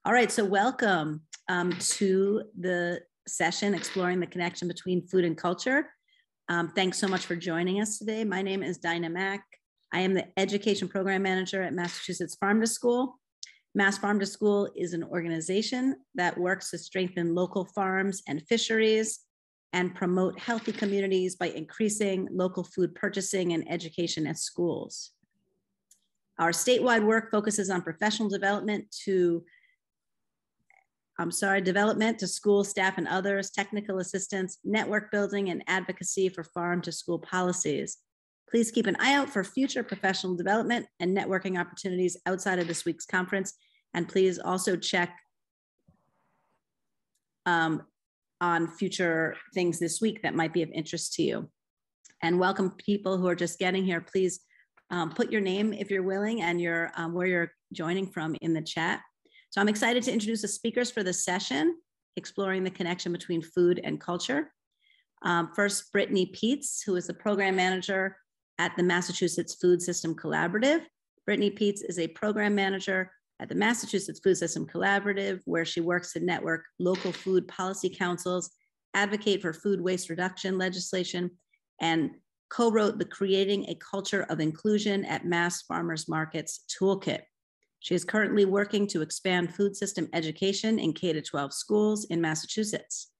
All right, so welcome to the session exploring the connection between food and culture. Thanks so much for joining us today. My name is Dinah Mack. I am the Education Program Manager at Massachusetts Farm to School. Mass Farm to School is an organization that works to strengthen local farms and fisheries and promote healthy communities by increasing local food purchasing and education at schools. Our statewide work focuses on professional development to school staff and others, technical assistance, network building, and advocacy for farm to school policies. Please keep an eye out for future professional development and networking opportunities outside of this week's conference. And please also check on future things this week that might be of interest to you. And welcome people who are just getting here. Please put your name, if you're willing, and where you're joining from in the chat. So I'm excited to introduce the speakers for the session, exploring the connection between food and culture. First, Brittany Peats, who is the program manager at the Massachusetts Food System Collaborative. Brittany Peats is a program manager at the Massachusetts Food System Collaborative, where she works to network local food policy councils, advocate for food waste reduction legislation, and co-wrote the Creating a Culture of Inclusion at Mass Farmers Markets toolkit. She is currently working to expand food system education in K-12 schools in Massachusetts.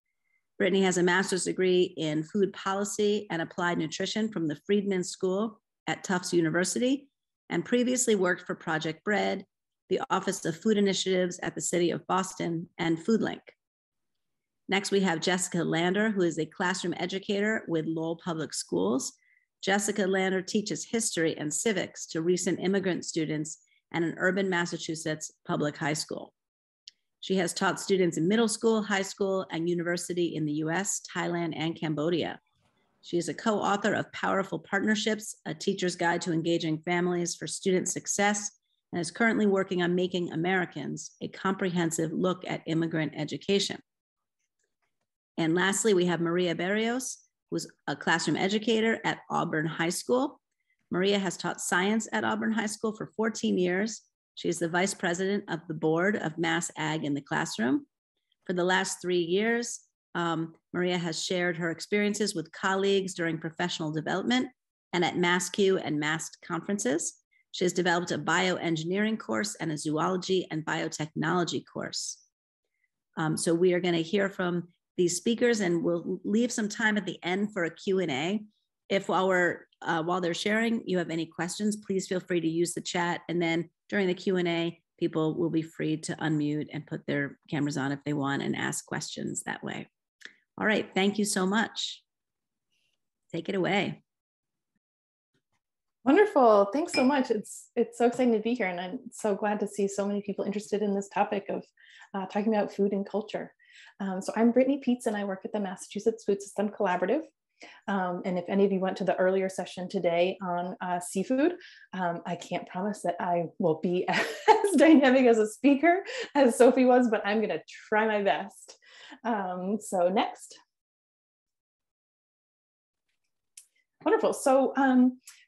Brittany has a master's degree in food policy and applied nutrition from the Friedman School at Tufts University, and previously worked for Project Bread, the Office of Food Initiatives at the City of Boston, and FoodLink. Next, we have Jessica Lander, who is a classroom educator with Lowell Public Schools. Jessica Lander teaches history and civics to recent immigrant students at an urban Massachusetts public high school. She has taught students in middle school, high school, and university in the US, Thailand, and Cambodia. She is a co-author of Powerful Partnerships, a teacher's guide to engaging families for student success, and is currently working on Making Americans, a comprehensive look at immigrant education. And lastly, we have Maria Berrios, who's a classroom educator at Auburn High School. Maria has taught science at Auburn High School for 14 years. She is the vice president of the board of Mass Ag in the Classroom. For the last 3 years, Maria has shared her experiences with colleagues during professional development and at MassQ and MAST conferences. She has developed a bioengineering course and a zoology and biotechnology course. So we are going to hear from these speakers, and we'll leave some time at the end for a Q&A. If while they're sharing, you have any questions, please feel free to use the chat. And then during the Q&A, people will be free to unmute and put their cameras on if they want and ask questions that way. All right, thank you so much. Take it away. Wonderful, thanks so much. It's so exciting to be here, and I'm so glad to see so many people interested in this topic of talking about food and culture. So I'm Brittany Peats, and I work at the Massachusetts Food System Collaborative. And if any of you went to the earlier session today on seafood, I can't promise that I will be as dynamic as a speaker as Sophie was, but I'm going to try my best. So next. Wonderful. So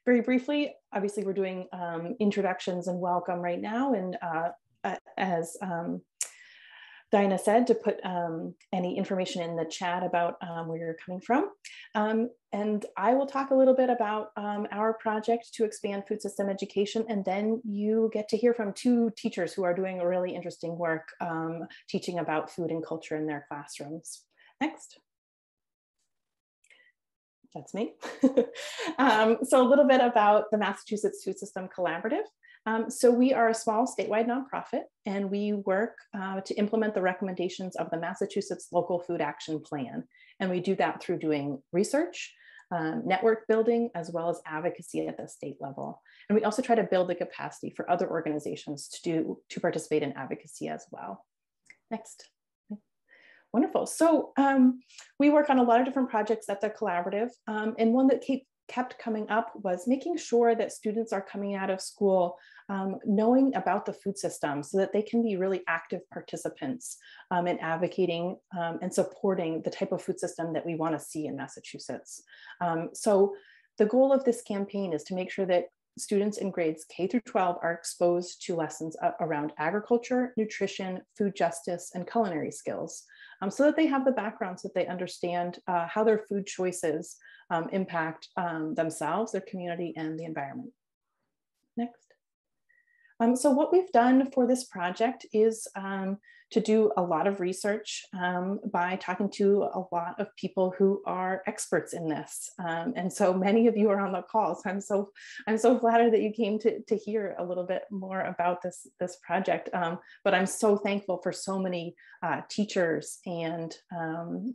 very briefly, obviously we're doing introductions and welcome right now. And as Dinah said, to put any information in the chat about where you're coming from. And I will talk a little bit about our project to expand food system education, and then you get to hear from two teachers who are doing really interesting work teaching about food and culture in their classrooms. Next. That's me. So a little bit about the Massachusetts Food System Collaborative. So we are a small statewide nonprofit, and we work to implement the recommendations of the Massachusetts Local Food Action Plan. And we do that through doing research, network building, as well as advocacy at the state level. And we also try to build the capacity for other organizations to participate in advocacy as well. Next. Wonderful. So we work on a lot of different projects at the collaborative, and one that kept coming up was making sure that students are coming out of school knowing about the food system so that they can be really active participants in advocating and supporting the type of food system that we want to see in Massachusetts. So the goal of this campaign is to make sure that students in grades K through 12 are exposed to lessons around agriculture, nutrition, food justice, and culinary skills, so that they have the background, so that they understand how their food choices impact themselves, their community, and the environment. Next. So what we've done for this project is to do a lot of research by talking to a lot of people who are experts in this. And so many of you are on the call. So I'm so flattered that you came to hear a little bit more about this project. But I'm so thankful for so many teachers and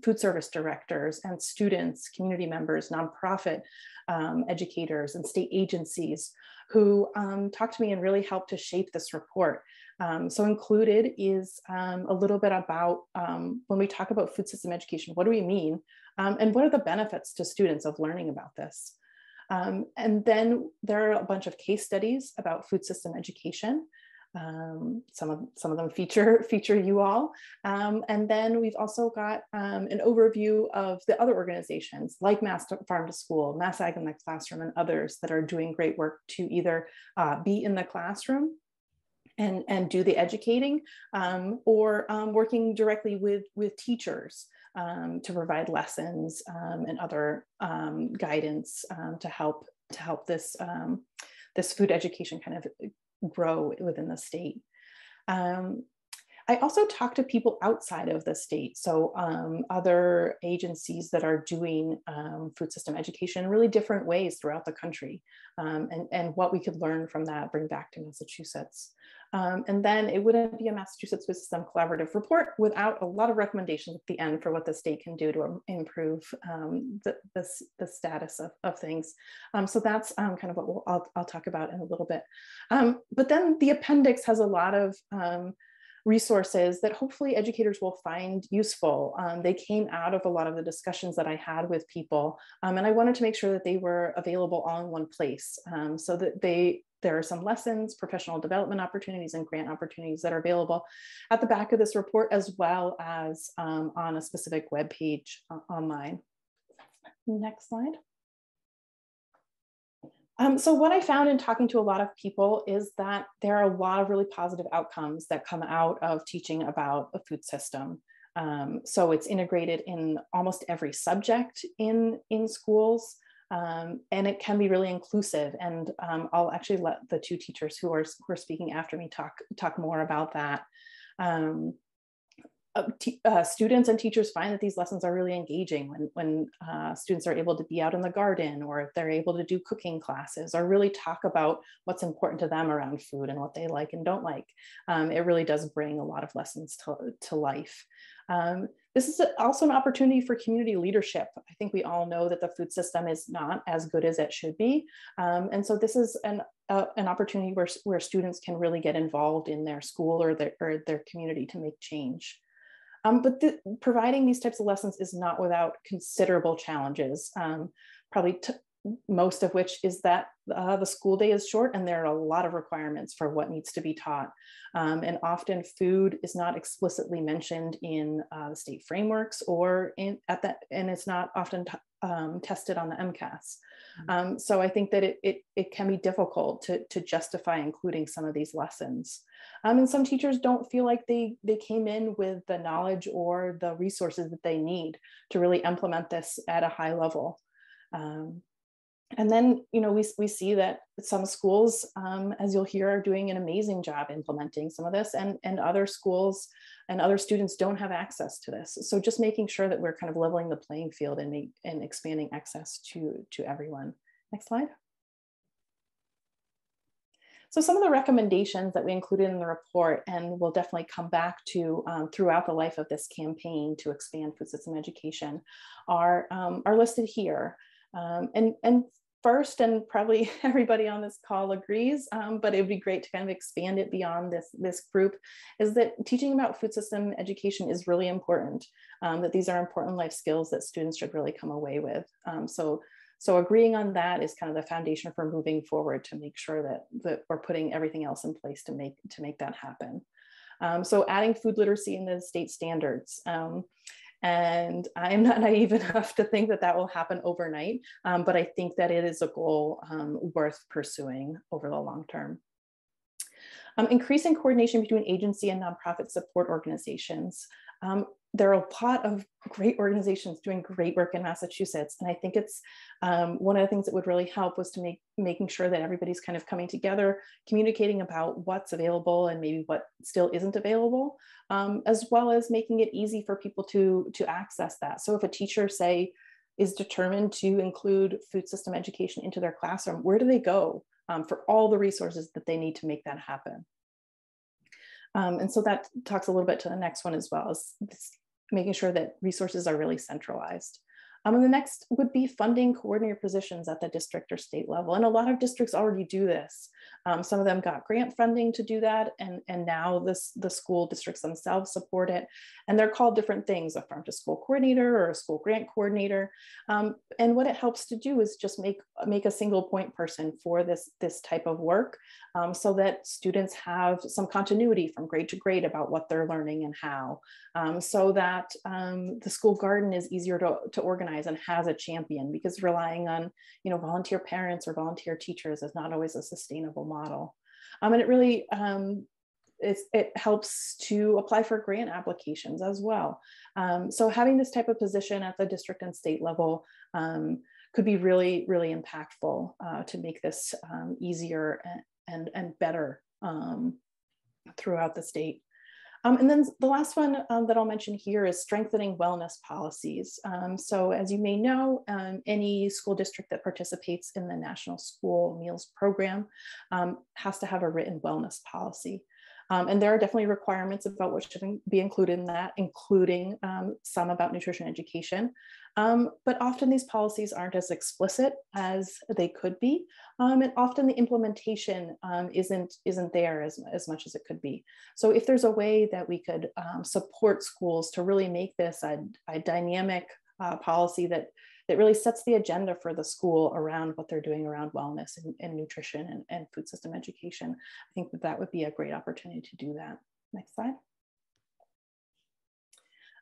food service directors and students, community members, nonprofit educators, and state agencies who talked to me and really helped to shape this report. So included is a little bit about when we talk about food system education, what do we mean? And what are the benefits to students of learning about this? And then there are a bunch of case studies about food system education. Some of them feature you all. And then we've also got an overview of the other organizations like Mass Farm to School, Mass Ag in the Classroom, and others that are doing great work to either be in the classroom and do the educating, or working directly with teachers to provide lessons and other guidance to help this food education kind of grow within the state. I also talk to people outside of the state, so other agencies that are doing food system education in really different ways throughout the country, and what we could learn from that, bring back to Massachusetts. And then it wouldn't be a Massachusetts Food System Collaborative report without a lot of recommendations at the end for what the state can do to improve the status of things. So that's kind of what I'll talk about in a little bit. But then the appendix has a lot of resources that hopefully educators will find useful. They came out of a lot of the discussions that I had with people, and I wanted to make sure that they were available all in one place, so that there are some lessons, professional development opportunities, and grant opportunities that are available at the back of this report, as well as on a specific web page online. Next slide. So what I found in talking to a lot of people is that there are a lot of really positive outcomes that come out of teaching about a food system. So it's integrated in almost every subject in schools, and it can be really inclusive. And I'll actually let the two teachers who are speaking after me talk more about that. Students and teachers find that these lessons are really engaging when students are able to be out in the garden, or if they're able to do cooking classes, or really talk about what's important to them around food and what they like and don't like. It really does bring a lot of lessons to life. This is also an opportunity for community leadership. I think we all know that the food system is not as good as it should be. And so this is an opportunity where students can really get involved in their school or their community to make change. But providing these types of lessons is not without considerable challenges, probably most of which is that the school day is short and there are a lot of requirements for what needs to be taught. And often food is not explicitly mentioned in the state frameworks or and it's not often tested on the MCAS. So I think that it can be difficult to justify including some of these lessons. And some teachers don't feel like they came in with the knowledge or the resources that they need to really implement this at a high level. And then, we see that some schools, as you'll hear, are doing an amazing job implementing some of this, and other schools and other students don't have access to this. So just making sure that we're kind of leveling the playing field and expanding access to everyone. Next slide. So some of the recommendations that we included in the report, and we'll definitely come back to throughout the life of this campaign to expand food system education, are listed here. And first, and probably everybody on this call agrees, but it would be great to kind of expand it beyond this group, is that teaching about food system education is really important, that these are important life skills that students should really come away with. So agreeing on that is kind of the foundation for moving forward to make sure that we're putting everything else in place to make that happen. So adding food literacy in the state standards. And I'm not naive enough to think that that will happen overnight, but I think that it is a goal worth pursuing over the long term. Increasing coordination between agency and nonprofit support organizations. There are a lot of great organizations doing great work in Massachusetts. And I think it's one of the things that would really help was to making sure that everybody's kind of coming together, communicating about what's available and maybe what still isn't available, as well as making it easy for people to access that. So if a teacher, say, is determined to include food system education into their classroom, where do they go for all the resources that they need to make that happen? And so that talks a little bit to the next one as well, is making sure that resources are really centralized. And the next would be funding coordinator positions at the district or state level. And a lot of districts already do this. Some of them got grant funding to do that. And now the school districts themselves support it. And they're called different things, a farm to school coordinator or a school grant coordinator. And what it helps to do is just make a single point person for this type of work, so that students have some continuity from grade to grade about what they're learning and how, so that the school garden is easier to organize and has a champion, because relying on volunteer parents or volunteer teachers is not always a sustainable model. And it really it helps to apply for grant applications as well. So having this type of position at the district and state level could be really, really impactful to make this easier and better throughout the state. And then the last one that I'll mention here is strengthening wellness policies. So as you may know, any school district that participates in the National School Meals Program has to have a written wellness policy. And there are definitely requirements about what should be included in that, including some about nutrition education. But often these policies aren't as explicit as they could be. And often the implementation isn't there as much as it could be. So if there's a way that we could support schools to really make this a dynamic policy that really sets the agenda for the school around what they're doing around wellness and nutrition and food system education, I think that would be a great opportunity to do that. Next slide.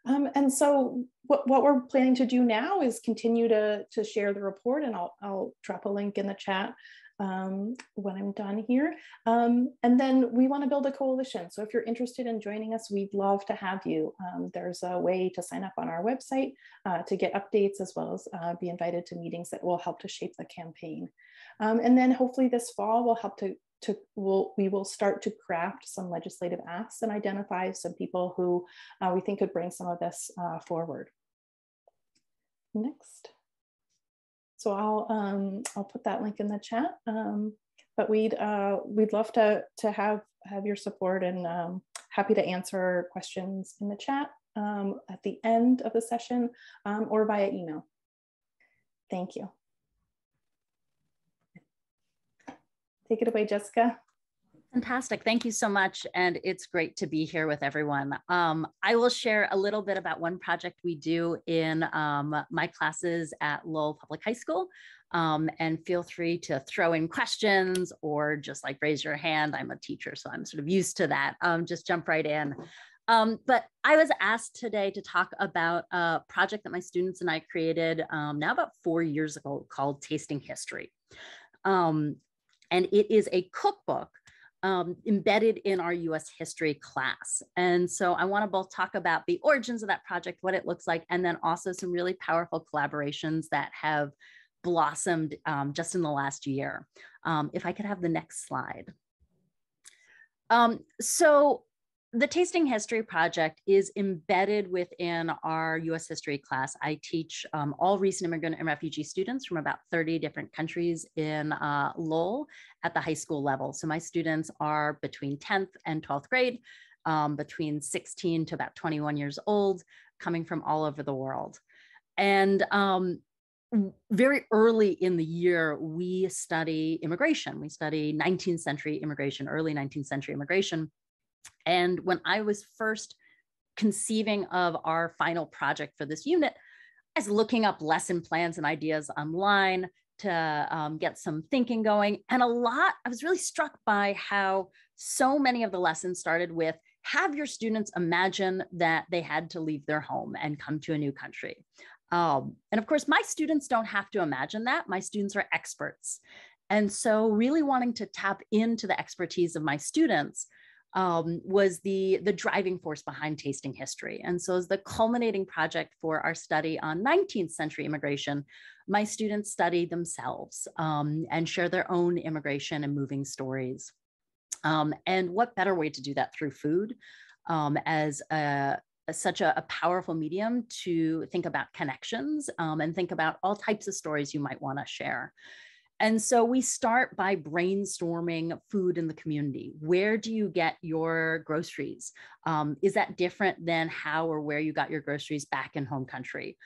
And so what we're planning to do now is continue to share the report, and I'll drop a link in the chat when I'm done here. And then we want to build a coalition. So if you're interested in joining us, we'd love to have you. There's a way to sign up on our website to get updates, as well as be invited to meetings that will help to shape the campaign. And then hopefully this fall we'll help we will start to craft some legislative asks and identify some people who we think could bring some of this forward. Next. So I'll put that link in the chat. But we'd love to have your support, and happy to answer questions in the chat at the end of the session or via email. Thank you. Take it away, Jessica. Fantastic. Thank you so much. And it's great to be here with everyone. I will share a little bit about one project we do in my classes at Lowell Public High School. And feel free to throw in questions or just like raise your hand. I'm a teacher, so I'm sort of used to that. Just jump right in. But I was asked today to talk about a project that my students and I created now about 4 years ago called Tasting History. And it is a cookbook embedded in our US history class. And so I want to both talk about the origins of that project, what it looks like, and then also some really powerful collaborations that have blossomed just in the last year. If I could have the next slide. So the Tasting History project is embedded within our US history class. I teach all recent immigrant and refugee students from about 30 different countries in Lowell at the high school level. So my students are between 10th and 12th grade, between 16 to about 21 years old, coming from all over the world. And very early in the year, we study immigration. We study 19th century immigration, early 19th century immigration. And when I was first conceiving of our final project for this unit, I was looking up lesson plans and ideas online to get some thinking going. And I was really struck by how so many of the lessons started with, have your students imagine that they had to leave their home and come to a new country. And of course, my students don't have to imagine that. My students are experts. And so really wanting to tap into the expertise of my students was the driving force behind Tasting History. And so as the culminating project for our study on 19th century immigration, my students study themselves and share their own immigration and moving stories. And what better way to do that through food as such a powerful medium to think about connections and think about all types of stories you might want to share. And so we start by brainstorming food in the community. Where do you get your groceries? Is that different than how or where you got your groceries back in home country?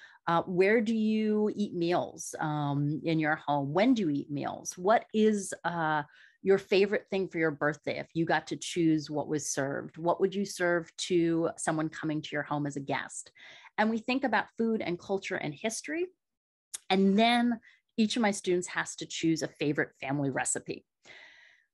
Where do you eat meals in your home? When do you eat meals? What is your favorite thing for your birthday? If you got to choose what was served, what would you serve to someone coming to your home as a guest? And we think about food and culture and history. And then each of my students has to choose a favorite family recipe.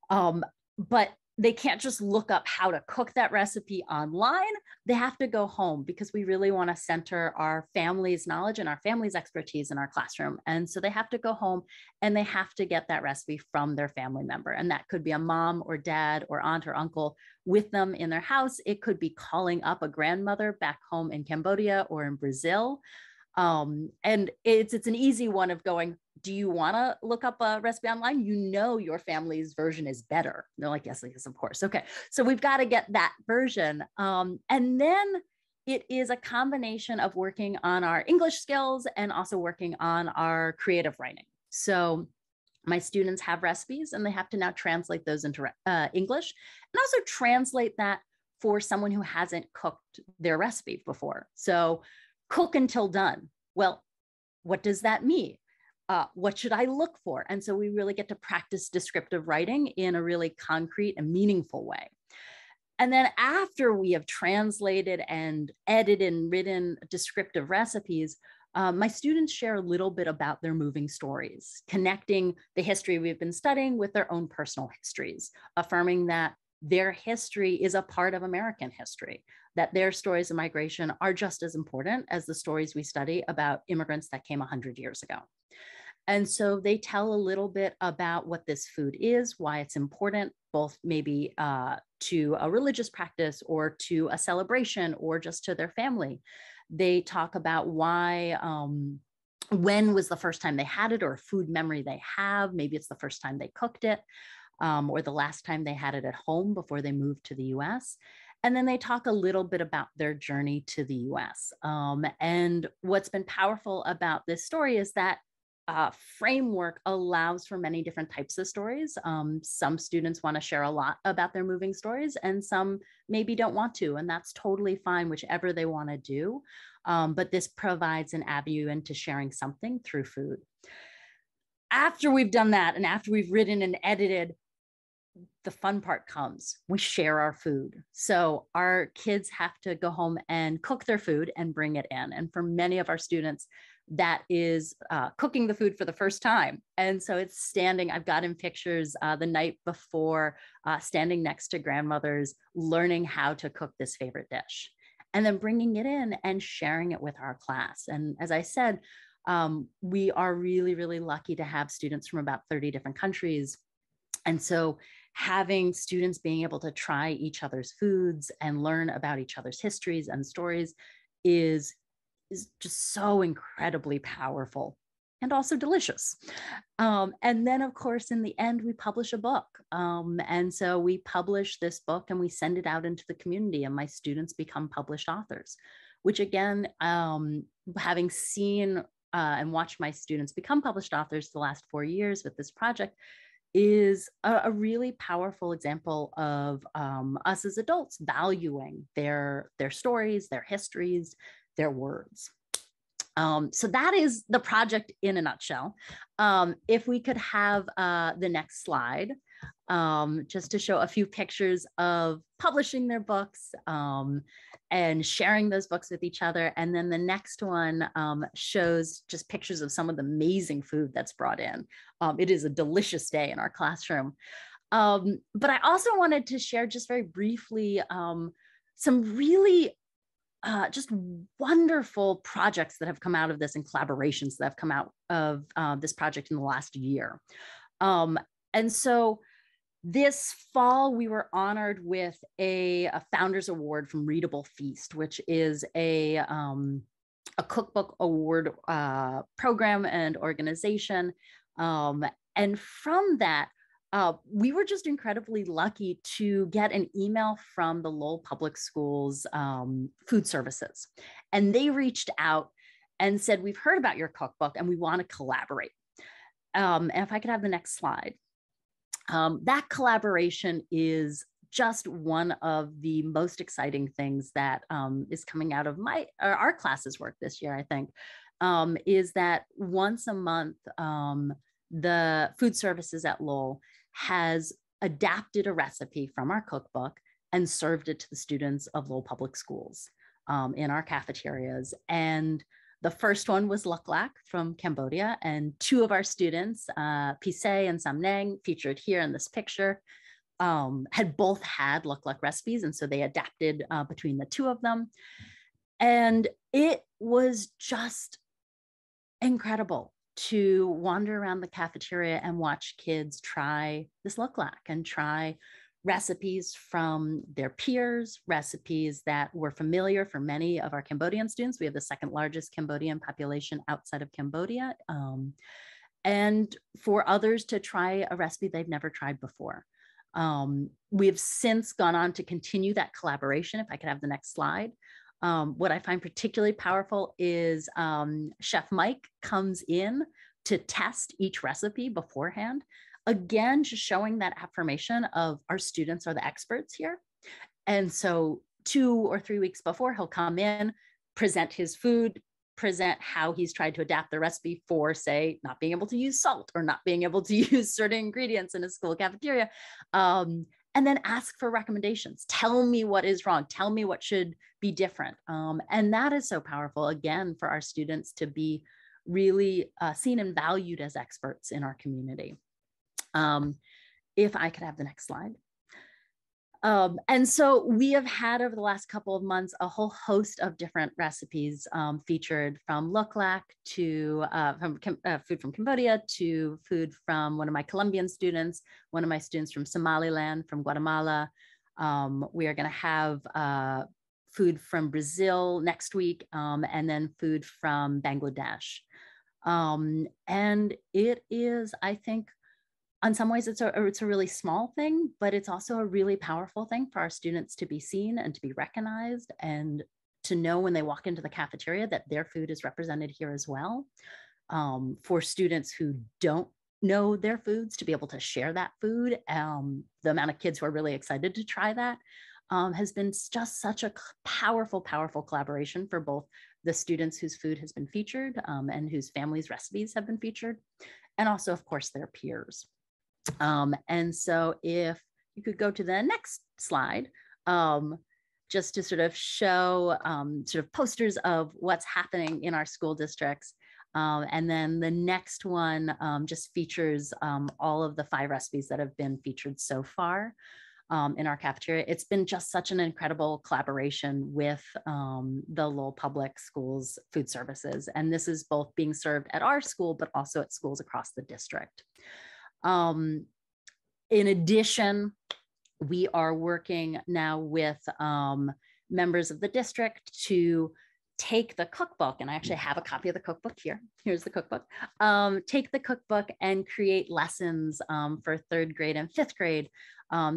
But they can't just look up how to cook that recipe online. They have to go home because we really want to center our family's knowledge and our family's expertise in our classroom. And so they have to go home and they have to get that recipe from their family member. And that could be a mom or dad or aunt or uncle with them in their house. It could be calling up a grandmother back home in Cambodia or in Brazil. And it's an easy one of going, do you want to look up a recipe online? You know your family's version is better. They're like, yes, of course. Okay, so we've got to get that version. And then it is a combination of working on our English skills and also working on our creative writing. So my students have recipes and they have to now translate those into English and also translate that for someone who hasn't cooked their recipe before. So cook until done. Well, what does that mean? What should I look for? And so we really get to practice descriptive writing in a really concrete and meaningful way. And then after we have translated and edited and written descriptive recipes, my students share a little bit about their moving stories, connecting the history we've been studying with their own personal histories, affirming that their history is a part of American history, that their stories of migration are just as important as the stories we study about immigrants that came 100 years ago. And so they tell a little bit about what this food is, why it's important, both maybe to a religious practice or to a celebration or just to their family. They talk about why, when was the first time they had it or a food memory they have. Maybe it's the first time they cooked it or the last time they had it at home before they moved to the US. And then they talk a little bit about their journey to the US. And what's been powerful about this story is that framework allows for many different types of stories. Some students want to share a lot about their moving stories and some maybe don't want to, and that's totally fine, whichever they want to do. But this provides an avenue into sharing something through food. After we've done that and after we've written and edited, the fun part comes. We share our food. So our kids have to go home and cook their food and bring it in. And for many of our students, that is cooking the food for the first time. And so it's standing, I've got in pictures the night before, standing next to grandmothers, learning how to cook this favorite dish, and then bringing it in and sharing it with our class. And as I said, we are really, really lucky to have students from about 30 different countries. And so having students being able to try each other's foods and learn about each other's histories and stories is just so incredibly powerful and also delicious. And then, of course, in the end, we publish a book. And so we publish this book and we send it out into the community, and my students become published authors, which again, having seen and watched my students become published authors the last 4 years with this project, is a really powerful example of us as adults valuing their stories, their histories, their words. So that is the project in a nutshell. If we could have the next slide, just to show a few pictures of publishing their books and sharing those books with each other. And then the next one shows just pictures of some of the amazing food that's brought in. It is a delicious day in our classroom. But I also wanted to share just very briefly some really just wonderful projects that have come out of this and collaborations that have come out of this project in the last year. And so this fall, we were honored with a Founders Award from Readable Feast, which is a cookbook award program and organization. And from that, we were just incredibly lucky to get an email from the Lowell Public Schools food services. And they reached out and said, we've heard about your cookbook and we want to collaborate. And if I could have the next slide. That collaboration is just one of the most exciting things that is coming out of our class's work this year, I think, is that once a month, the food services at Lowell has adapted a recipe from our cookbook and served it to the students of Lowell Public Schools in our cafeterias. And the first one was Luk Lak from Cambodia, and two of our students, Pisay and Samnang, featured here in this picture, had both had Luk Lak recipes, and so they adapted between the two of them. And it was just incredible to wander around the cafeteria and watch kids try this Luk Lak and try recipes from their peers, recipes that were familiar for many of our Cambodian students. We have the second largest Cambodian population outside of Cambodia. And for others to try a recipe they've never tried before. We have since gone on to continue that collaboration. If I could have the next slide. What I find particularly powerful is Chef Mike comes in to test each recipe beforehand. Again, just showing that affirmation of our students are the experts here. And so 2 or 3 weeks before, he'll come in, present his food, present how he's tried to adapt the recipe for, say, not being able to use salt or not being able to use certain ingredients in a school cafeteria. And then ask for recommendations. Tell me what is wrong. Tell me what should be different. And that is so powerful, again, for our students to be really seen and valued as experts in our community. If I could have the next slide. And so we have had over the last couple of months a whole host of different recipes featured, from Luk Lak to food from Cambodia to food from one of my Colombian students, one of my students from Somaliland, from Guatemala. We are going to have food from Brazil next week, and then food from Bangladesh. And it is, I think, in some ways, it's a really small thing, but it's also a really powerful thing for our students to be seen and to be recognized, and to know when they walk into the cafeteria that their food is represented here as well. For students who don't know their foods, to be able to share that food. The amount of kids who are really excited to try that has been just such a powerful, powerful collaboration for both the students whose food has been featured and whose families' recipes have been featured, and also, of course, their peers. And so if you could go to the next slide, just to sort of show sort of posters of what's happening in our school districts. And then the next one just features all of the 5 recipes that have been featured so far in our cafeteria. It's been just such an incredible collaboration with the Lowell Public Schools food services. And this is both being served at our school, but also at schools across the district. In addition, we are working now with members of the district to take the cookbook, and I actually have a copy of the cookbook here. Here's the cookbook. Take the cookbook and create lessons for 3rd grade and 5th grade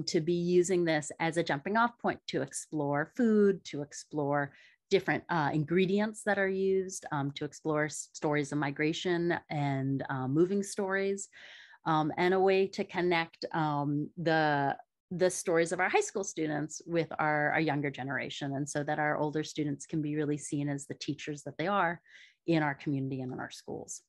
to be using this as a jumping off point to explore food, to explore different ingredients that are used, to explore stories of migration and moving stories. And a way to connect the stories of our high school students with our younger generation, and so that our older students can be really seen as the teachers that they are in our community and in our schools.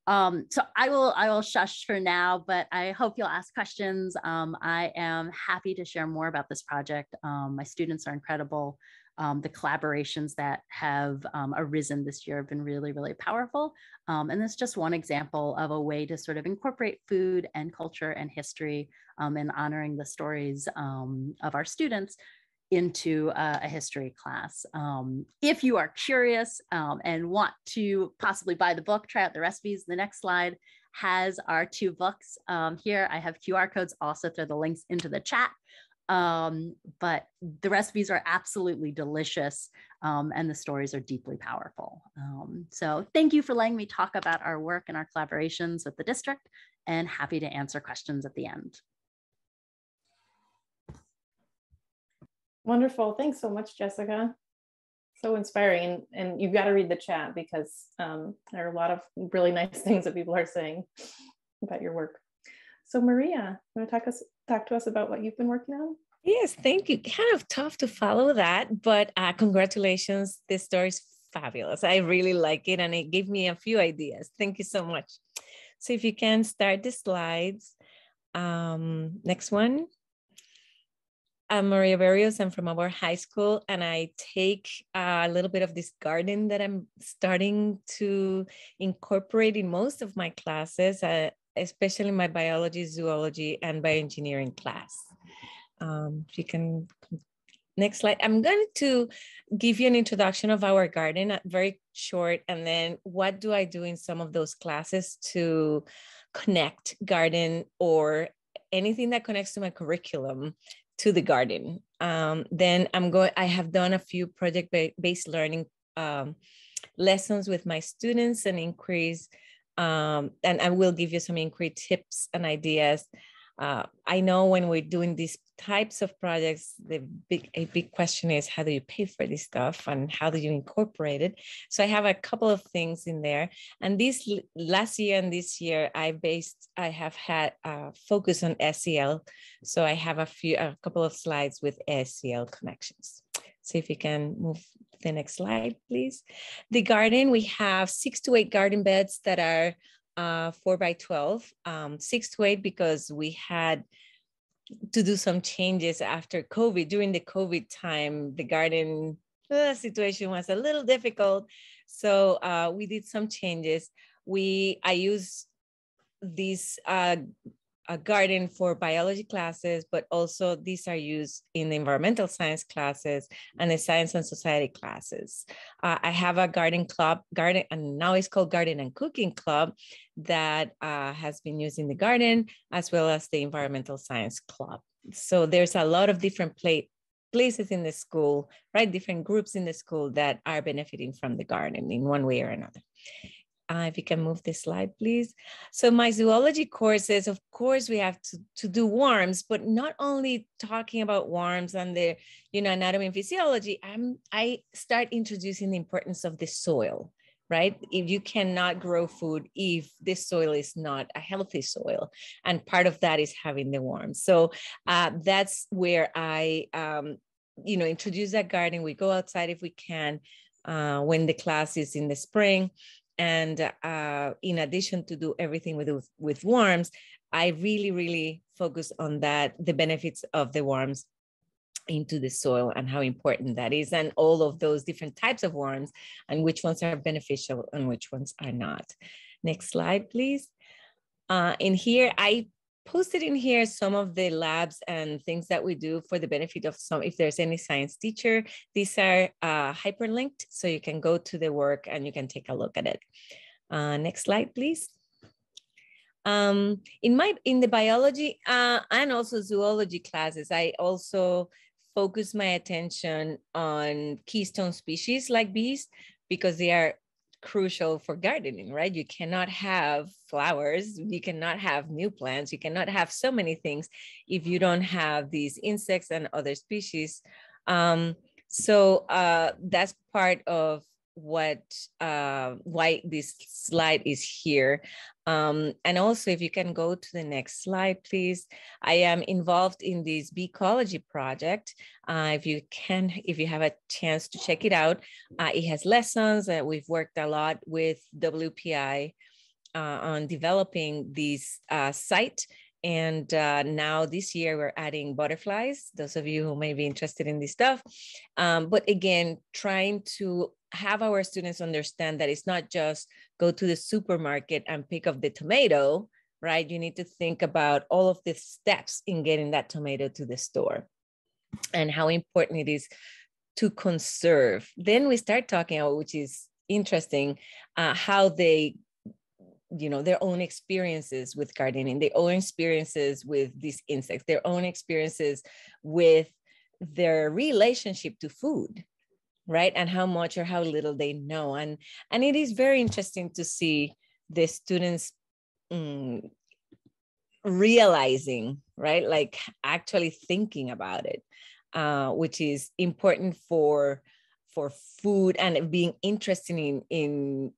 So I will shush for now, but I hope you'll ask questions. I am happy to share more about this project. My students are incredible. The collaborations that have arisen this year have been really, really powerful. And it's just one example of a way to sort of incorporate food and culture and history and honoring the stories of our students into a history class. If you are curious and want to possibly buy the book, try out the recipes, the next slide has our 2 books. Here I have QR codes, also throw the links into the chat. But the recipes are absolutely delicious and the stories are deeply powerful. So thank you for letting me talk about our work and our collaborations with the district, and happy to answer questions at the end. Wonderful. Thanks so much, Jessica. So inspiring. And you've got to read the chat because there are a lot of really nice things that people are saying about your work. So Maria, you want to talk to us about what you've been working on? Yes, thank you. Kind of tough to follow that, but congratulations. This story is fabulous. I really like it, and it gave me a few ideas. Thank you so much. So if you can start the slides. Next one. I'm Maria Berrios. I'm from our high school, and I take a little bit of this garden that I'm starting to incorporate in most of my classes, especially my biology, zoology, and bioengineering class. If you can, next slide. I'm going to give you an introduction of our garden, very short, and then what do I do in some of those classes to connect garden or anything that connects to my curriculum to the garden. Then I have done a few project-based learning lessons with my students and inquiries, and I will give you some inquiry tips and ideas. I know when we're doing these types of projects, a big question is, how do you pay for this stuff and how do you incorporate it? So I have a couple of things in there. And this last year and this year, I have had a focus on SEL. So I have a couple of slides with SEL connections. So if you can move to the next slide, please. The garden, we have 6 to 8 garden beds that are 4 by 12, 6 to 8 because we had to do some changes after COVID. During the COVID time, the garden situation was a little difficult. So we did some changes. I use this garden for biology classes, but also these are used in the environmental science classes and the science and society classes. I have a garden club, and now it's called Garden and Cooking Club, that has been used in the garden, as well as the environmental science club. So there's a lot of different places in the school, right? Different groups in the school that are benefiting from the garden in one way or another. If you can move this slide, please. So my zoology courses, of course, we have to do worms, but not only talking about worms and their, anatomy and physiology. I start introducing the importance of the soil, right? If you cannot grow food if this soil is not a healthy soil, and part of that is having the worms. So that's where I, introduce that garden. We go outside if we can when the class is in the spring. And in addition to do everything with worms, I really, really focus on that, the benefits of the worms into the soil and how important that is, and all of those different types of worms and which ones are beneficial and which ones are not. Next slide, please. In here, I posted in here some of the labs and things that we do for the benefit of some, if there's any science teacher. These are hyperlinked, so you can go to the work and you can take a look at it. Next slide, please. In the biology and also zoology classes, I also focus my attention on keystone species like bees, because they are crucial for gardening, right? You cannot have flowers, you cannot have new plants, you cannot have so many things if you don't have these insects and other species. So that's part of why this slide is here. And also, if you can go to the next slide, please. I am involved in this Ecology project. If you have a chance to check it out, it has lessons. We've worked a lot with WPI on developing this site. And now this year we're adding butterflies, those of you who may be interested in this stuff. But again, trying to have our students understand that it's not just go to the supermarket and pick up the tomato, right? You need to think about all of the steps in getting that tomato to the store. and how important it is to conserve. Then we start talking about, which is interesting, how they, their own experiences with gardening, their own experiences with these insects, their own experiences with their relationship to food, right? And how much or how little they know. And it is very interesting to see the students realizing, right? Like actually thinking about it, which is important for food and being interested in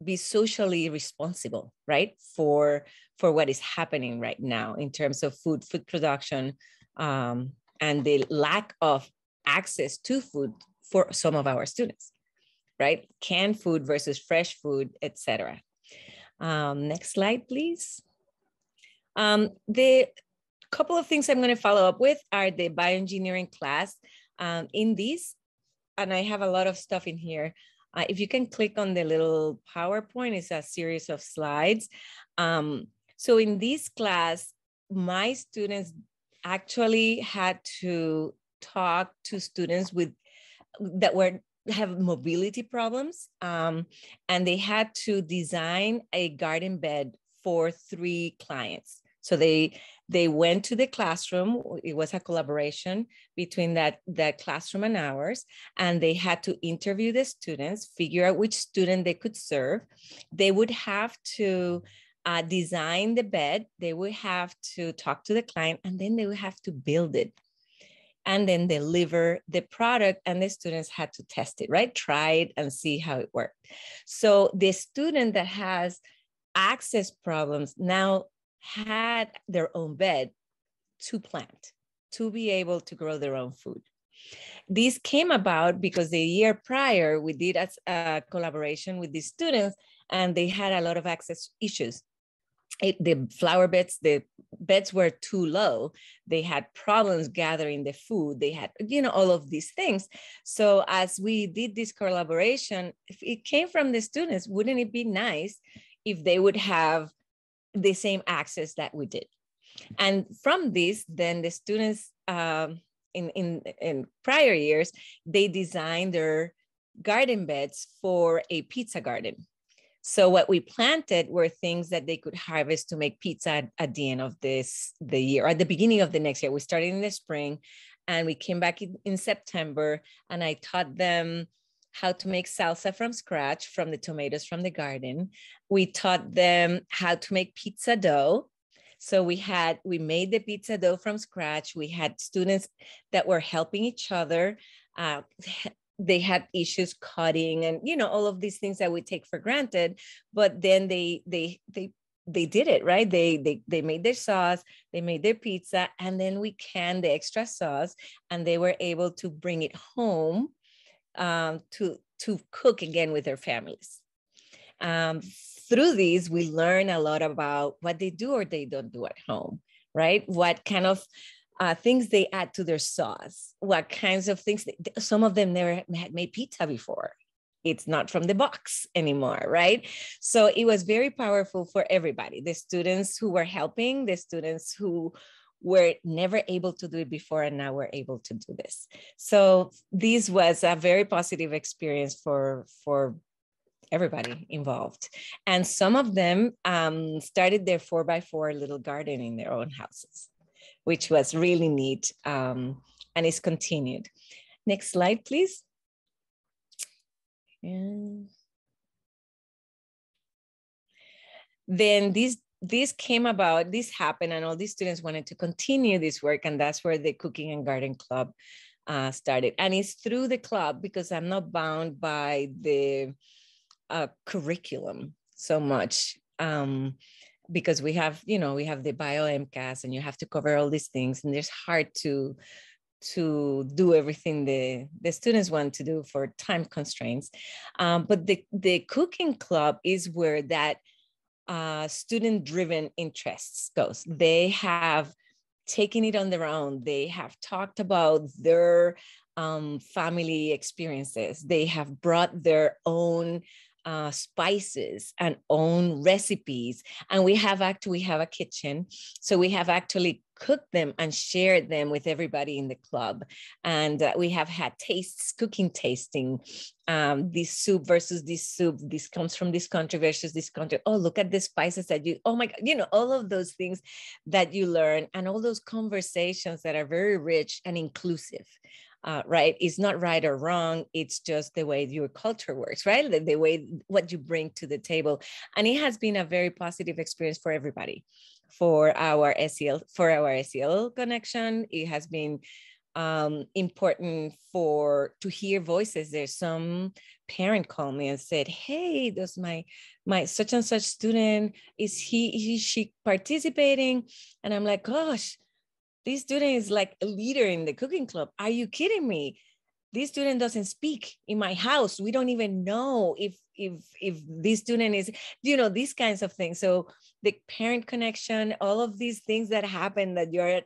be socially responsible, right? For what is happening right now in terms of food production, and the lack of access to food for some of our students, right? Canned food versus fresh food, etc. Next slide, please. The couple of things I'm going to follow up with are the bioengineering class. In these, and I have a lot of stuff in here. If you can click on the little PowerPoint, it's a series of slides. So in this class, my students actually had to talk to students that have mobility problems, and they had to design a garden bed for 3 clients. So they went to the classroom. It was a collaboration between that classroom and ours, and they had to interview the students, figure out which student they could serve. They would have to design the bed. They would have to talk to the client, and then they would have to build it and then deliver the product, and the students had to test it, right? Try it and see how it worked. So the student that has access problems now had their own bed to plant, to be able to grow their own food. This came about because the year prior, we did a collaboration with these students, and they had a lot of access issues. The flower beds, the beds were too low. They had problems gathering the food. They had, all of these things. So as we did this collaboration, if it came from the students, wouldn't it be nice if they would have the same access that we did? And from this, then the students in prior years, they designed their garden beds for a pizza garden. So what we planted were things that they could harvest to make pizza at the end of the year, or at the beginning of the next year. We started in the spring, and we came back in September, and I taught them how to make salsa from scratch from the tomatoes from the garden. We taught them how to make pizza dough. So we made the pizza dough from scratch. We had students that were helping each other. They had issues cutting and, all of these things that we take for granted, but then they did it, right? They made their sauce, they made their pizza, and then we canned the extra sauce, and they were able to bring it home to cook again with their families. Through these, we learn a lot about what they do or they don't do at home, right? What kind of things they add to their sauce, what kinds of things, some of them never had made pizza before. It's not from the box anymore, right? So it was very powerful for everybody, the students who were helping, the students who were never able to do it before and now we're able to do this. So this was a very positive experience for everybody involved. And some of them started their 4x4 little garden in their own houses, which was really neat, and it's continued. Next slide, please. And then this came about, this happened, and all these students wanted to continue this work, and that's where the Cooking and Garden Club started. And it's through the club, because I'm not bound by the curriculum so much, because we have the Bioengineering and you have to cover all these things, and it's hard to do everything the students want to do for time constraints. But the cooking club is where that student-driven interests goes. They have taken it on their own. They have talked about their family experiences. They have brought their own spices and own recipes, and we have a kitchen, so we have actually cooked them and shared them with everybody in the club. And we have had tastes, cooking tasting, this soup versus this soup, this comes from this country versus this country. Oh, look at the spices that you, oh my God, you know, all of those things that you learn, and all those conversations that are very rich and inclusive. Right? It's not right or wrong. It's just the way your culture works, right? The way, what you bring to the table. And it has been a very positive experience for everybody. For our SEL connection, it has been important to hear voices. There's some parent called me and said, hey, does my such and such student, is she participating? And I'm like, gosh, this student is like a leader in the cooking club. Are you kidding me? This student doesn't speak in my house. We don't even know if this student is, you know, these kinds of things. So the parent connection, all of these things that happen that you're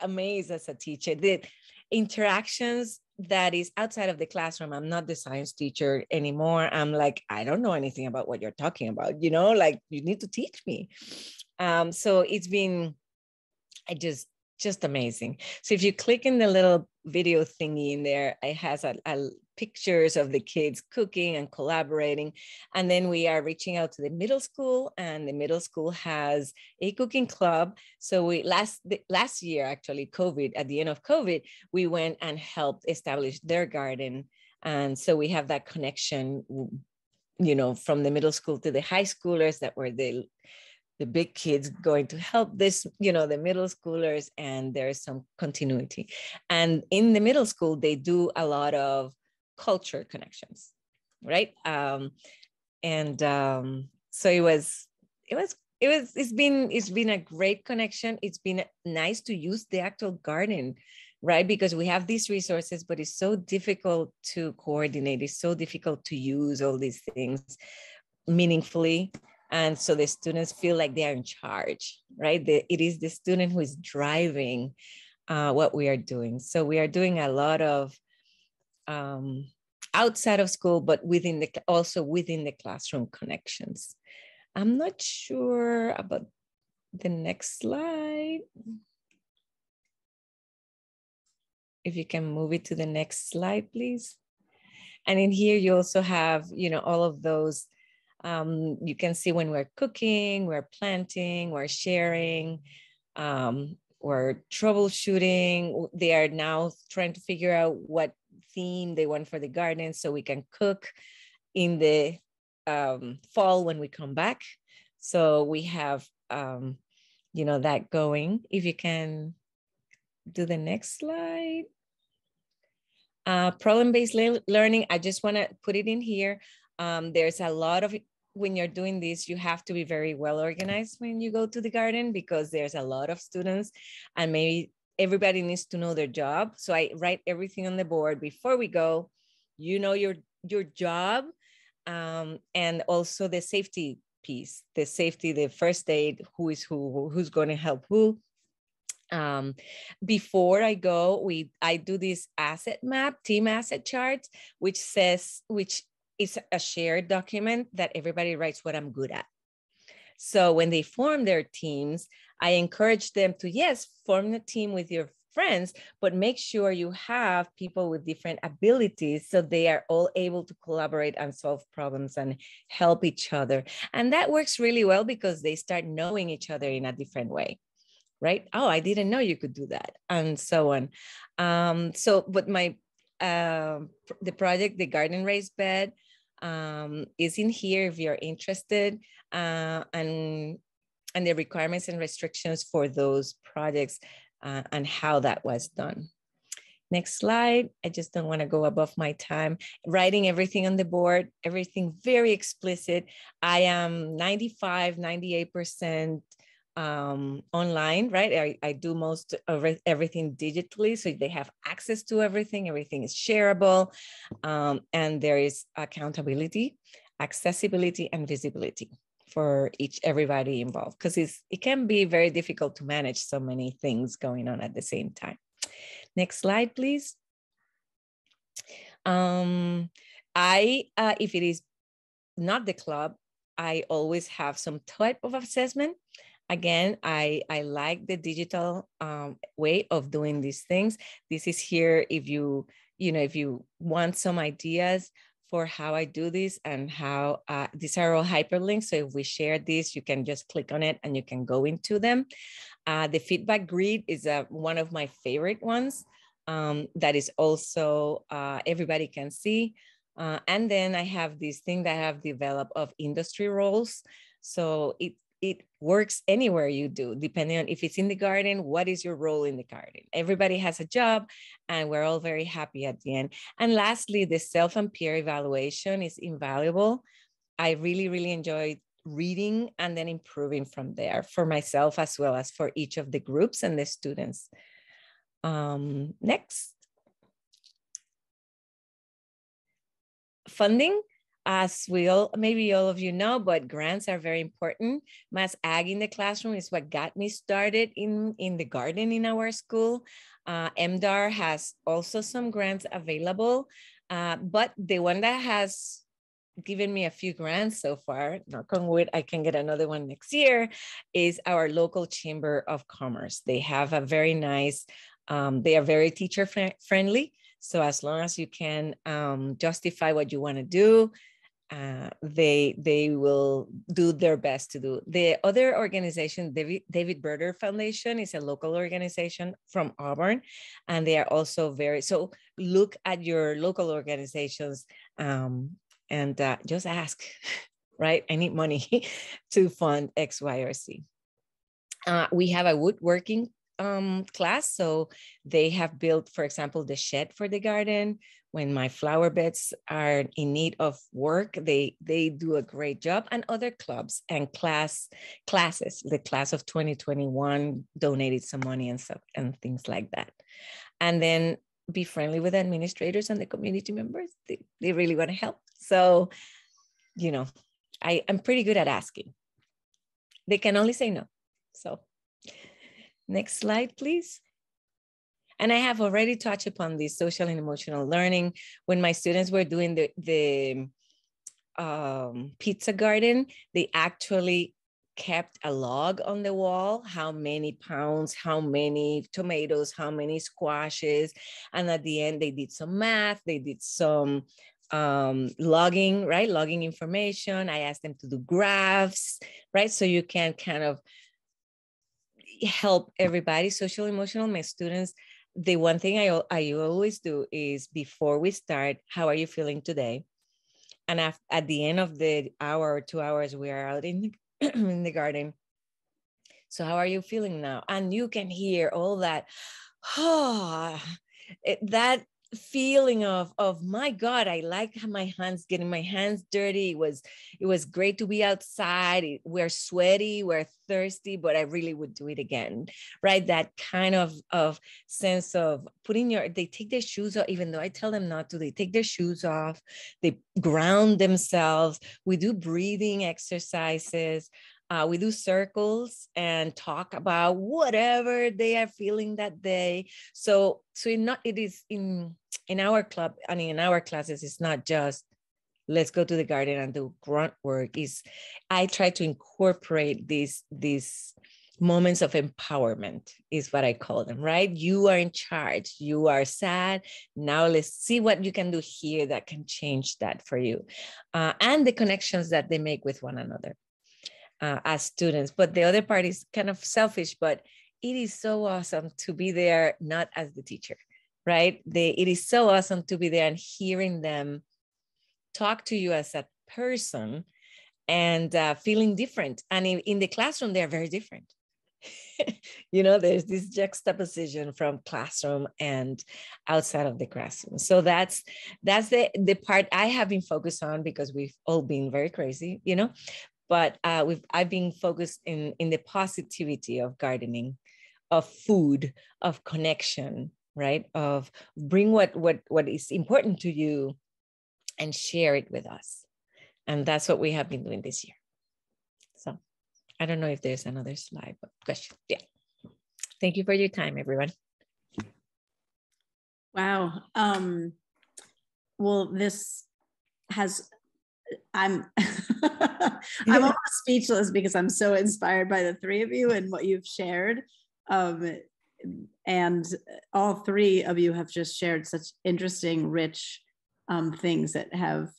amazed as a teacher, the interactions that is outside of the classroom. I'm not the science teacher anymore. I'm like, I don't know anything about what you're talking about, you know, like you need to teach me. So it's been, just amazing. So if you click in the little video thingy in there, it has a pictures of the kids cooking and collaborating. And then we are reaching out to the middle school, and the middle school has a cooking club. So we last year, actually, at the end of COVID, we went and helped establish their garden. And so we have that connection, you know, from the middle school to the high schoolers that were the big kids going to help this, you know, the middle schoolers, and there's some continuity. And in the middle school, they do a lot of culture connections, right? So it's been a great connection. It's been nice to use the actual garden, right? Because we have these resources, but it's so difficult to coordinate. It's so difficult to use all these things meaningfully. And so the students feel like they are in charge, right? It is the student who is driving what we are doing. So we are doing a lot of outside of school, but also within the classroom connections. I'm not sure about the next slide. If you can move it to the next slide, please. And in here, you also have, you know, all of those. You can see when we're cooking, we're planting, we're sharing, we're troubleshooting. They are now trying to figure out what theme they want for the garden so we can cook in the fall when we come back. So we have, you know, that going. If you can do the next slide. Problem-based learning, I just want to put it in here. There's a lot of, when you're doing this, you have to be very well organized when you go to the garden, because there's a lot of students and maybe everybody needs to know their job. So I write everything on the board before we go, you know, your job, and also the safety piece, the first aid, who's going to help who. Before I go, I do this asset map, team asset chart, which is a shared document that everybody writes what I'm good at. So when they form their teams, I encourage them to, yes, form the team with your friends, but make sure you have people with different abilities so they are all able to collaborate and solve problems and help each other. And that works really well because they start knowing each other in a different way. Right? Oh, I didn't know you could do that, and so on. But the project, the garden raised bed, is in here if you're interested, and the requirements and restrictions for those projects, and how that was done. Next slide. I just don't want to go above my time. Writing everything on the board, everything very explicit. I am 98% online, right? I do most of everything digitally, so they have access to everything. Everything is shareable, and there is accountability, accessibility, and visibility for everybody involved, because it can be very difficult to manage so many things going on at the same time. Next slide, please. If it is not the club, I always have some type of assessment. Again, I like the digital way of doing these things. This is here if you want some ideas for how I do this and how these are all hyperlinks. So if we share this, you can just click on it and you can go into them. The feedback grid is one of my favorite ones that is also everybody can see. And then I have this thing that I have developed of industry roles. So it works anywhere you do, depending on if it's in the garden, what is your role in the garden? Everybody has a job and we're all very happy at the end. And lastly, the self and peer evaluation is invaluable. I really, really enjoyed reading and then improving from there for myself as well as for each of the groups and the students. Next. Funding. As maybe all of you know, but grants are very important. Mass Ag in the classroom is what got me started in the garden in our school. MDAR has also some grants available, but the one that has given me a few grants so far, knock on wood, I can get another one next year, is our local Chamber of Commerce. They have a very nice, they are very teacher friendly. So as long as you can justify what you want to do, they will do their best to do. The other organization, David Berger Foundation, is a local organization from Auburn, and they are also so look at your local organizations and just ask, right? I need money to fund X, Y, or Z. We have a woodworking class. So they have built, for example, the shed for the garden. When my flower beds are in need of work, they do a great job. And other clubs and classes, the class of 2021 donated some money and stuff and things like that. And then be friendly with administrators and the community members. They really want to help. So, I'm pretty good at asking. They can only say no. So next slide, please. And I have already touched upon this social and emotional learning. When my students were doing the pizza garden, they actually kept a log on the wall, how many pounds, how many tomatoes, how many squashes. And at the end, they did some math, they did some logging, right? Logging information. I asked them to do graphs, right? So you can kind of help everybody. Social emotional, my students, the one thing I always do is before we start, how are you feeling today? And at the end of the hour or 2 hours, we are out in the garden. So how are you feeling now? And you can hear all that, that feeling of my God, I like my hands, getting my hands dirty. It was great to be outside. We're sweaty, we're thirsty, but I really would do it again, right? That kind of sense of they take their shoes off, even though I tell them not to, they take their shoes off, they ground themselves. We do breathing exercises. We do circles and talk about whatever they are feeling that day. So it is in our club, I mean, in our classes, it's not just let's go to the garden and do grunt work. I try to incorporate these moments of empowerment is what I call them, right? You are in charge. You are sad. Now let's see what you can do here that can change that for you. And the connections that they make with one another. As students, but the other part is kind of selfish, but it is so awesome to be there, not as the teacher, right? It is so awesome to be there and hearing them talk to you as a person and feeling different. And in the classroom, they're very different. There's this juxtaposition from classroom and outside of the classroom. So that's the part I have been focused on because we've all been very crazy, But I've been focused in the positivity of gardening, of food, of connection, right? Of bring what is important to you and share it with us. And that's what we have been doing this year. So I don't know if there's another slide, but question. Yeah. Thank you for your time, everyone. Wow. Well, this has I'm I'm almost speechless because I'm so inspired by the three of you and what you've shared. And all three of you have just shared such interesting, rich things that have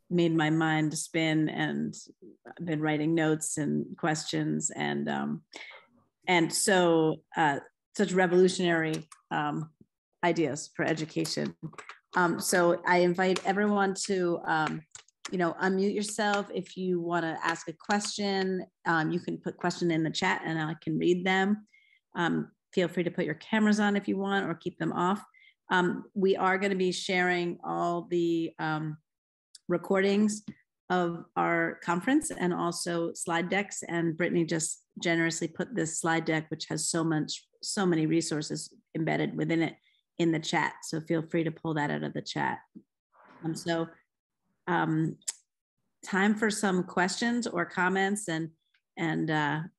made my mind spin, and I've been writing notes and questions, and so such revolutionary ideas for education. So I invite everyone to unmute yourself. If you want to ask a question, you can put question in the chat and I can read them. Feel free to put your cameras on if you want, or keep them off. We are going to be sharing all the recordings of our conference and also slide decks. And Brittany just generously put this slide deck, which has so many resources embedded within it, in the chat. So feel free to pull that out of the chat. Time for some questions or comments, and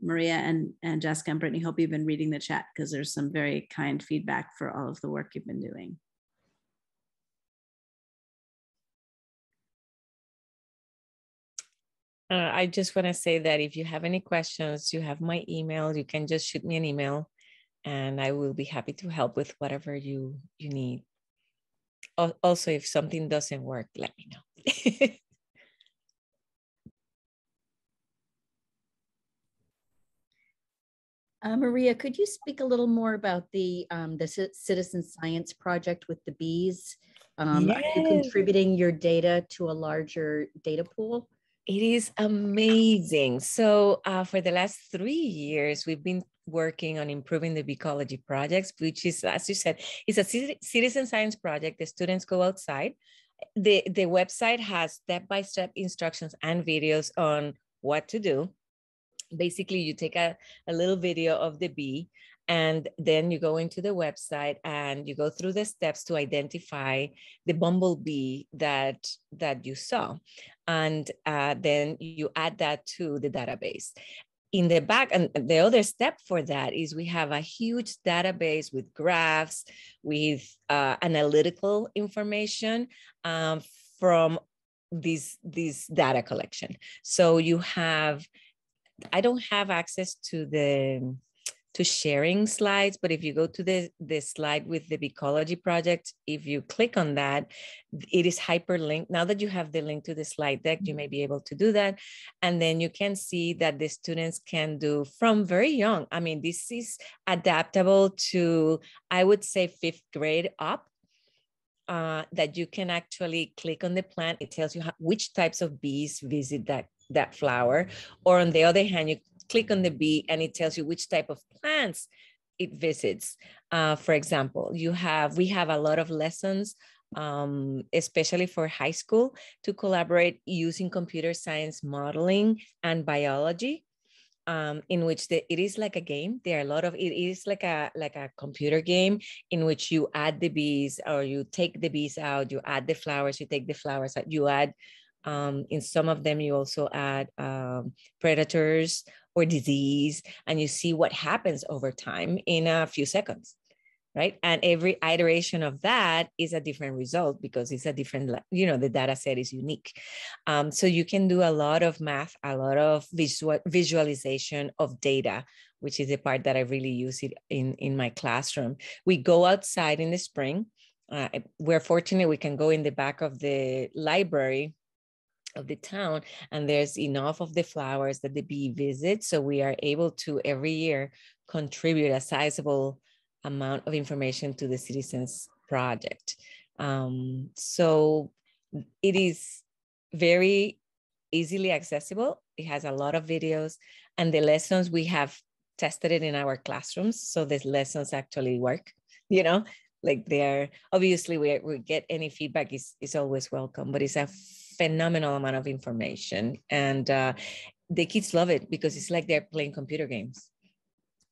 Maria and Jessica and Brittany, hope you've been reading the chat because there's some very kind feedback for all of the work you've been doing. I just want to say that if you have any questions, you have my email. You can just shoot me an email and I will be happy to help with whatever you need. Also, if something doesn't work, let me know. Maria, could you speak a little more about the citizen science project with the bees? Yes. Are you contributing your data to a larger data pool? It is amazing. So for the last 3 years, we've been working on improving the Ecology projects, which is, as you said, it's a citizen science project. The students go outside. The website has step-by-step instructions and videos on what to do. Basically, you take a little video of the bee, and then you go into the website and you go through the steps to identify the bumblebee that you saw. And then you add that to the database. In the back, and the other step for that is we have a huge database with graphs, with analytical information from this data collection. So you have, I don't have access to sharing slides, but if you go to the slide with the Ecology project, if you click on that, it is hyperlinked. Now that you have the link to the slide deck, you may be able to do that. And then you can see that the students can do from very young. I mean, this is adaptable to, I would say, 5th grade up. That you can actually click on the plant. It tells you which types of bees visit that flower. Or on the other hand, you click on the bee and it tells you which type of plants it visits. For example, we have a lot of lessons, especially for high school, to collaborate using computer science modeling and biology. In which it is like a game. It is like a computer game in which you add the bees, or you take the bees out, you add the flowers, you take the flowers out, you add, in some of them, you also add predators or disease, and you see what happens over time in a few seconds. Right. And every iteration of that is a different result because it's a different, the data set is unique. So you can do a lot of math, a lot of visualization of data, which is the part that I really use it in my classroom. We go outside in the spring. We're fortunate we can go in the back of the library of the town, and there's enough of the flowers that the bee visits. So we are able to every year contribute a sizable amount of information to the Citizens Project. So it is very easily accessible. It has a lot of videos, and the lessons, we have tested it in our classrooms. So the lessons actually work, like they're, obviously we get any feedback is always welcome, but it's a phenomenal amount of information. And the kids love it because it's like they're playing computer games.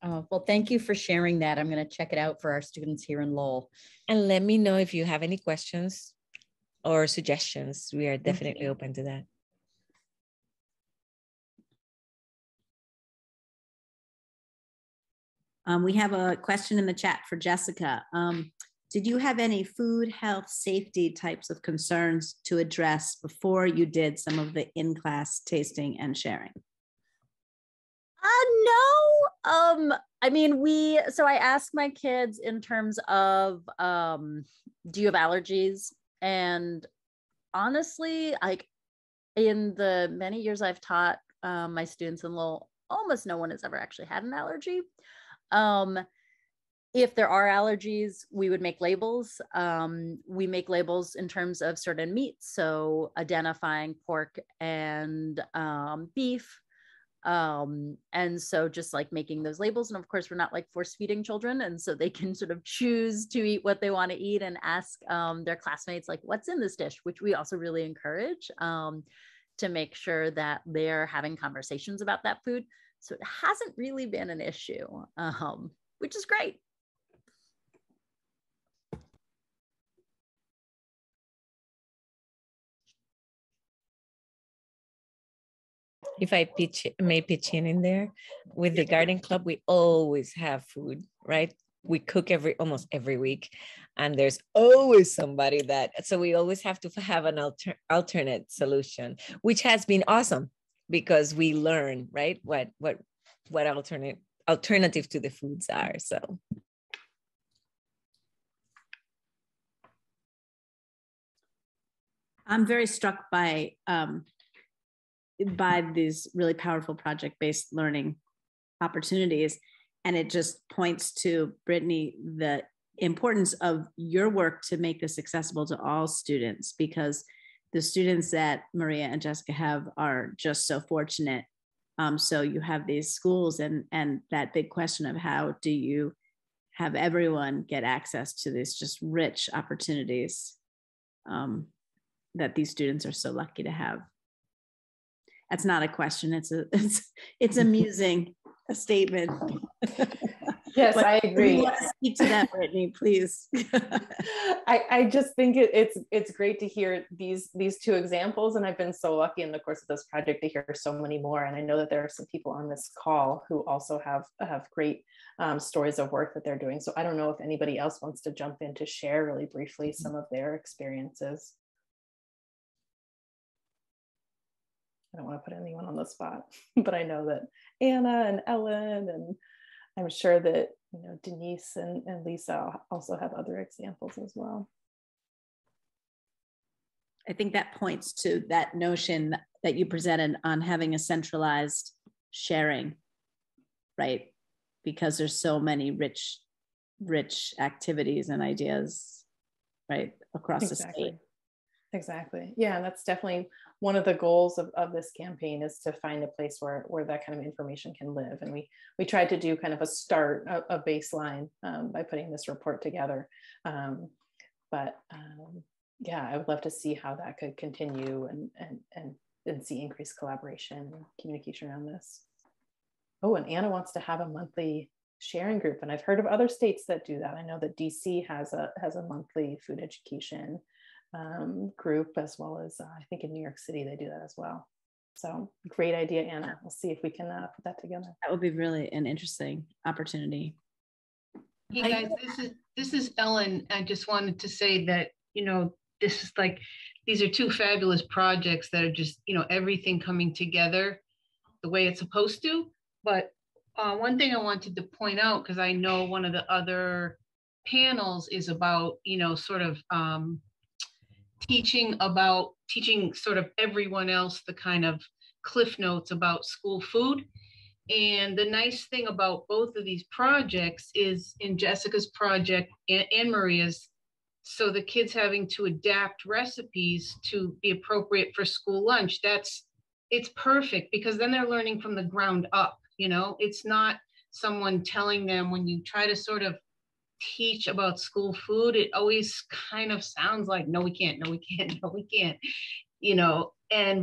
Oh, well, thank you for sharing that. I'm going to check it out for our students here in Lowell. And let me know if you have any questions or suggestions. We are definitely open to that. We have a question in the chat for Jessica. did you have any food, health, safety types of concerns to address before you did some of the in-class tasting and sharing? No. I mean, so I asked my kids in terms of, do you have allergies? And honestly, like in the many years I've taught my students in Lowell, almost no one has ever actually had an allergy. If there are allergies, we would make labels. We make labels in terms of certain meats, so identifying pork and beef. And so just like making those labels. And of course, we're not like force feeding children. And so they can sort of choose to eat what they want to eat and ask their classmates, like, what's in this dish, which we also really encourage to make sure that they're having conversations about that food. So it hasn't really been an issue, which is great. If I may pitch in there, with the garden club, we always have food, right? We cook almost every week, and there's always somebody so we always have to have an alternate solution, which has been awesome because we learn, right? What alternative to the foods are. So. I'm very struck by these really powerful project-based learning opportunities. And it just points to, Brittany, the importance of your work to make this accessible to all students, because the students that Maria and Jessica have are just so fortunate. So you have these schools and that big question of how do you have everyone get access to these just rich opportunities that these students are so lucky to have. That's not a question. It's amusing, a statement. Yes, I agree. You want to speak to that, Brittany, please. I just think it's great to hear these two examples, and I've been so lucky in the course of this project to hear so many more. And I know that there are some people on this call who also have great stories of work that they're doing. So I don't know if anybody else wants to jump in to share really briefly some of their experiences. I don't want to put anyone on the spot, but I know that Anna and Ellen, and I'm sure that Denise and Lisa also have other examples as well. I think that points to that notion that you presented on having a centralized sharing, right? Because there's so many rich activities and ideas, right, across the state. Exactly. Yeah, and that's definitely one of the goals of this campaign, is to find a place where that kind of information can live. And we tried to do kind of a baseline by putting this report together. Yeah, I would love to see how that could continue and see increased collaboration and communication around this. Oh, and Anna wants to have a monthly sharing group, and I've heard of other states that do that. I know that DC has a monthly food education group, as well as I think in New York City they do that as well. So great idea, Anna. We'll see if we can put that together. That would be really an interesting opportunity. Hey guys, this is Ellen. I just wanted to say that this is these are two fabulous projects that are just everything coming together the way it's supposed to. But one thing I wanted to point out, because I know one of the other panels is about sort of teaching sort of everyone else the kind of cliff notes about school food. And the nice thing about both of these projects is, in Jessica's project and Maria's, so the kids having to adapt recipes to be appropriate for school lunch, it's perfect, because then they're learning from the ground up. It's not someone telling them. When you try to sort of teach about school food, it always kind of sounds like, no, we can't, no, we can't, no, we can't,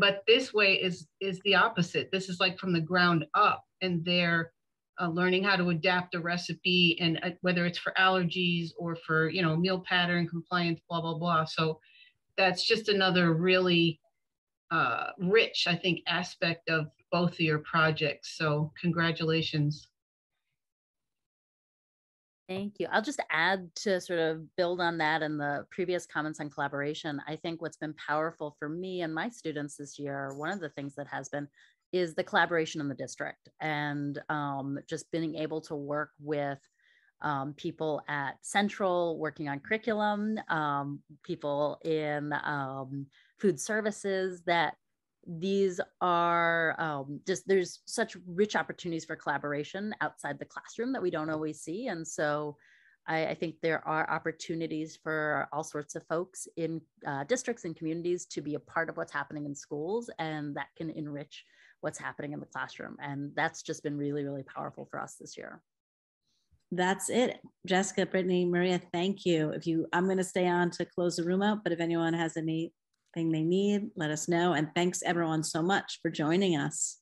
but this way is the opposite. This is like from the ground up, and they're learning how to adapt a recipe, and whether it's for allergies or for, meal pattern compliance, blah, blah, blah. So that's just another really rich, I think, aspect of both of your projects. So congratulations. Thank you. I'll just add to sort of build on that and the previous comments on collaboration. I think what's been powerful for me and my students this year, one of the things that has been, is the collaboration in the district, and just being able to work with people at Central working on curriculum, people in food services, that these are just, there's such rich opportunities for collaboration outside the classroom that we don't always see. And so I think there are opportunities for all sorts of folks in districts and communities to be a part of what's happening in schools, and that can enrich what's happening in the classroom. And that's just been really, really powerful for us this year. That's it. Jessica, Brittany, Maria, thank you. I'm going to stay on to close the room out, but if anyone has anything they need, let us know. And thanks everyone so much for joining us.